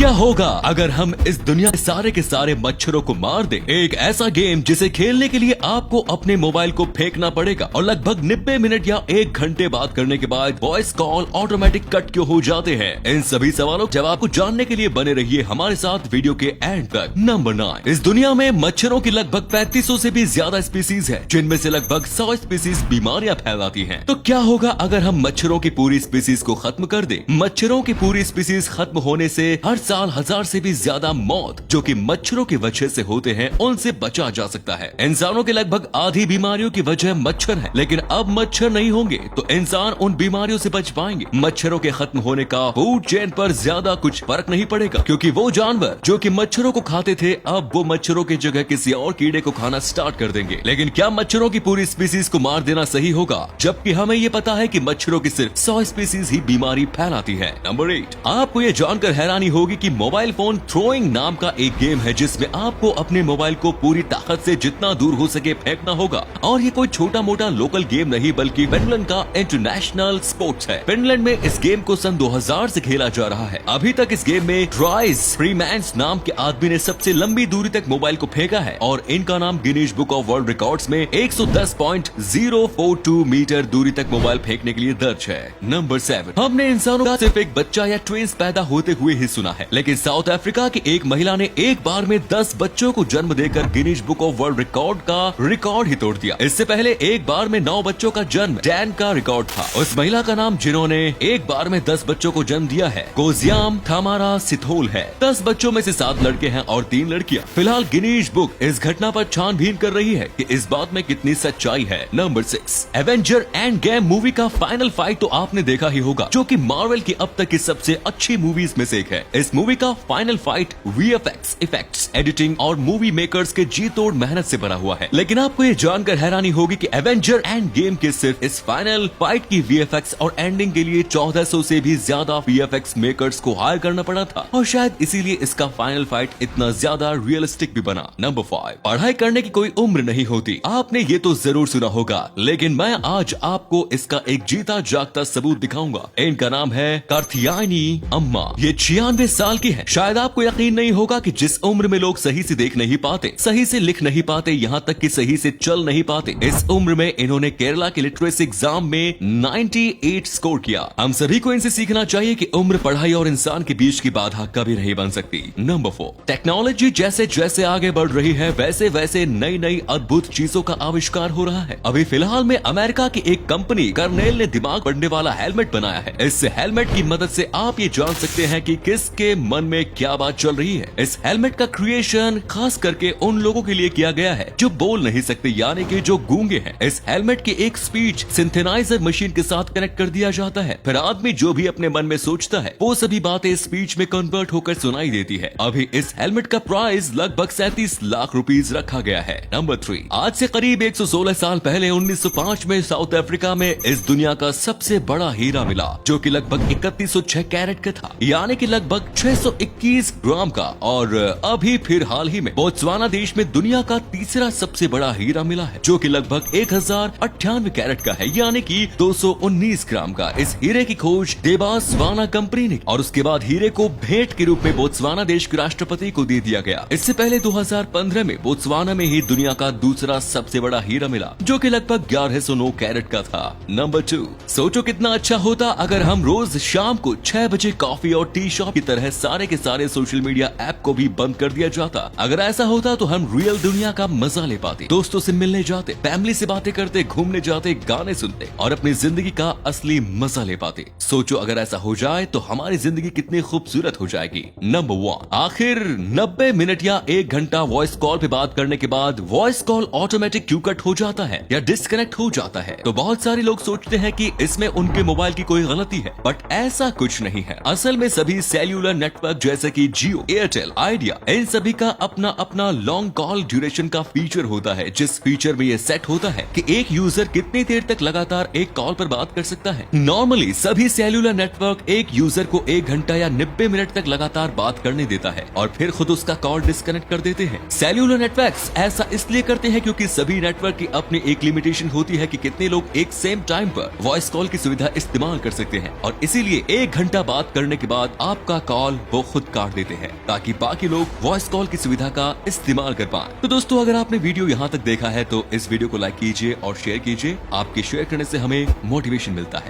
क्या होगा अगर हम इस दुनिया के सारे मच्छरों को मार दें? एक ऐसा गेम जिसे खेलने के लिए आपको अपने मोबाइल को फेंकना पड़ेगा और लगभग 90 मिनट या 1 घंटे बात करने के बाद वॉइस कॉल ऑटोमेटिक कट क्यों हो जाते हैं? इन सभी सवालों के जवाब को जानने के लिए बने रहिए हमारे साथ वीडियो के एंड तक। नंबर 9। इस दुनिया में मच्छरों की लगभग 3500 से भी ज्यादा स्पीसीज है, जिनमें से लगभग 100 स्पीसीज बीमारियां फैलाती हैं। तो क्या होगा अगर हम मच्छरों की पूरी स्पीसीज को खत्म कर दें? मच्छरों की पूरी स्पीसीज खत्म होने से हर साल 1000 से भी ज्यादा मौत जो कि मच्छरों की वजह से होते हैं, उनसे बचा जा सकता है। इंसानों के लगभग आधी बीमारियों की वजह मच्छर है, लेकिन अब मच्छर नहीं होंगे तो इंसान उन बीमारियों से बच पाएंगे। मच्छरों के खत्म होने का फूड चेन पर ज्यादा कुछ फर्क नहीं पड़ेगा, क्योंकि वो जानवर जो कि मच्छरों को खाते थे अब वो मच्छरों की जगह किसी और कीड़े को खाना स्टार्ट कर देंगे। लेकिन क्या मच्छरों की पूरी स्पीसीज को मार देना सही होगा, जबकि हमें ये पता है कि मच्छरों की सिर्फ 100 स्पीसीज ही बीमारी फैलाती है। नंबर 8। आपको ये जानकर हैरानी होगी कि मोबाइल फोन थ्रोइंग नाम का एक गेम है, जिसमें आपको अपने मोबाइल को पूरी ताकत से जितना दूर हो सके फेंकना होगा। और ये कोई छोटा मोटा लोकल गेम नहीं, बल्कि फिनलैंड का इंटरनेशनल स्पोर्ट्स है। फिनलैंड में इस गेम को सन 2000 से खेला जा रहा है। अभी तक इस गेम में ट्राइस फ्रीमैन्स नाम के आदमी ने सबसे लंबी दूरी तक मोबाइल को फेंका है और इनका नाम Guinness book of world records में 110.042 मीटर दूरी तक मोबाइल फेंकने के लिए दर्ज है। नंबर 7। हमने इंसानों का सिर्फ एक बच्चा या ट्विंस पैदा होते हुए ही सुना है, लेकिन साउथ अफ्रीका की एक महिला ने एक बार में 10 बच्चों को जन्म देकर Guinness book of world record का रिकॉर्ड ही तोड़ दिया। इससे पहले एक बार में 9 बच्चों का जन्म डैन का रिकॉर्ड था। उस महिला का नाम जिन्होंने एक बार में 10 बच्चों को जन्म दिया है कोजियाम थामारा सिथोल है। 10 बच्चों में से 7 लड़के हैं और 3 लड़कियां। फिलहाल गिनीज बुक इस घटना पर छानबीन कर रही है कि इस बात में कितनी सच्चाई है। Number 6। Avenger end game movie का फाइनल फाइट तो आपने देखा ही होगा, जो कि मार्वल की अब तक की सबसे अच्छी मूवीज में से एक है। इस मूवी का final fight VFX, effects, editing और मूवी मेकर्स के जी तोड़ मेहनत से बना हुआ है। लेकिन आपको ये जानकर हैरानी होगी कि एवेंजर एंड गेम के सिर्फ इस फाइनल फाइट की वीएफएक्स और एंडिंग के लिए 1400 से भी ज्यादा वीएफएक्स मेकर्स को हायर करना पड़ा था, और शायद इसीलिए इसका फाइनल फाइट इतना ज्यादा रियलिस्टिक भी बना। नंबर 5। पढ़ाई करने की कोई उम्र नहीं होती। आपने ये तो जरूर सुना होगा, लेकिन मैं आज आपको इसका एक जीता जागता सबूत दिखाऊंगा। इनका नाम है कात्यायनी अम्मा। ये 96 साल की है। शायद आपको यकीन नहीं होगा कि जिस उम्र में लोग सही से देख नहीं पाते, सही से लिख नहीं पाते, यहाँ तक कि सही से चल नहीं पाते, इस उम्र में इन्होंने केरला के लिटरेसी एग्जाम में 98 स्कोर किया। हम सभी को इनसे सीखना चाहिए कि उम्र, पढ़ाई और इंसान के बीच की बाधा कभी नहीं बन सकती। नंबर 4। टेक्नोलॉजी जैसे जैसे आगे बढ़ रही है, वैसे वैसे नई नई अद्भुत चीजों का आविष्कार हो रहा है। अभी फिलहाल में अमेरिका की एक कंपनी कर्नेल ने दिमाग पढ़ने वाला हेलमेट बनाया है। इस हेलमेट की मदद से आप ये जान सकते हैं कि किसके मन में क्या बात चल रही है। इस हेलमेट का क्रिएशन खास करके उन लोगों के लिए किया गया है जो बोल नहीं सकते, यानी कि जो गूंगे हैं। इस हेलमेट की एक स्पीच सिंथेनाइजर मशीन के साथ कनेक्ट कर दिया जाता है, फिर आदमी जो भी अपने मन में सोचता है वो सभी बातें स्पीच में कन्वर्ट होकर सुनाई देती है। अभी इस हेलमेट का प्राइस लगभग 37 लाख रुपीस रखा गया है। नंबर 3। आज से करीब 116 साल पहले 1905 में साउथ अफ्रीका में इस दुनिया का सबसे बड़ा हीरा मिला, जो कि लगभग 3106 कैरेट का था, यानी कि लगभग 621 ग्राम का। और अभी फिर हाल ही में बोत्सवाना देश में दुनिया का तीसरा सबसे बड़ा हीरा मिला है, जो कि लगभग 1098 कैरेट का है, यानी कि 219 ग्राम का। इस हीरे की खोज देबास्वाना कंपनी ने, और उसके बाद हीरे को भेंट के रूप में बोत्सवाना देश के राष्ट्रपति को दे दिया गया। इससे पहले 2015 में बोत्सवाना में ही दुनिया का दूसरा सबसे बड़ा हीरा मिला, जो कि लगभग 1109 कैरेट का था। नंबर 2। सोचो कितना अच्छा होता अगर हम रोज शाम को 6 बजे कॉफी और टी शॉप की तरह सारे के सारे सोशल मीडिया ऐप को भी बंद कर दिया जाता। अगर ऐसा होता तो हम रियल दुनिया का मजा ले पाते, दोस्तों से मिलने जाते, फैमिली से बातें करते, घूमने जाते, गाने सुनते और अपनी जिंदगी का असली मजा ले पाते। सोचो अगर ऐसा हो जाए तो हमारी जिंदगी कितनी खूबसूरत हो जाएगी। नंबर 1। आखिर 90 मिनट या 1 घंटा वॉइस कॉल पे बात करने के बाद वॉइस कॉल ऑटोमेटिक क्यों कट हो जाता है या डिस्कनेक्ट हो जाता है? तो बहुत सारे लोग सोचते हैं कि इसमें उनके मोबाइल की कोई गलती है, बट ऐसा कुछ नहीं है। असल में सभी सेल्यूलर नेटवर्क जैसे कि जियो, एयरटेल, आइडिया, इन सभी का अपना अपना लॉन्ग कॉल ड्यूरेशन का फीचर होता है, जिस फीचर में ये सेट होता है कि एक यूजर कितनी देर तक लगातार एक कॉल पर बात कर सकता है। नॉर्मली सभी सेल्यूलर नेटवर्क एक यूजर को 1 घंटा या 90 मिनट तक लगातार बात करने देता है और फिर खुद उसका कॉल डिस्कनेक्ट कर देते हैं। सेल्यूलर नेटवर्क्स ऐसा इसलिए करते हैं क्योंकि सभी नेटवर्क की अपनी एक लिमिटेशन होती है कि कितने लोग एक सेम टाइम पर वॉइस कॉल की सुविधा इस्तेमाल कर सकते हैं, और इसीलिए 1 घंटा बात करने के बाद आपका कॉल कॉल वो खुद काट देते हैं ताकि बाकी लोग वॉइस कॉल की सुविधा का इस्तेमाल कर पाएं। तो दोस्तों, अगर आपने वीडियो यहाँ तक देखा है तो इस वीडियो को लाइक कीजिए और शेयर कीजिए। आपके शेयर करने से हमें मोटिवेशन मिलता है।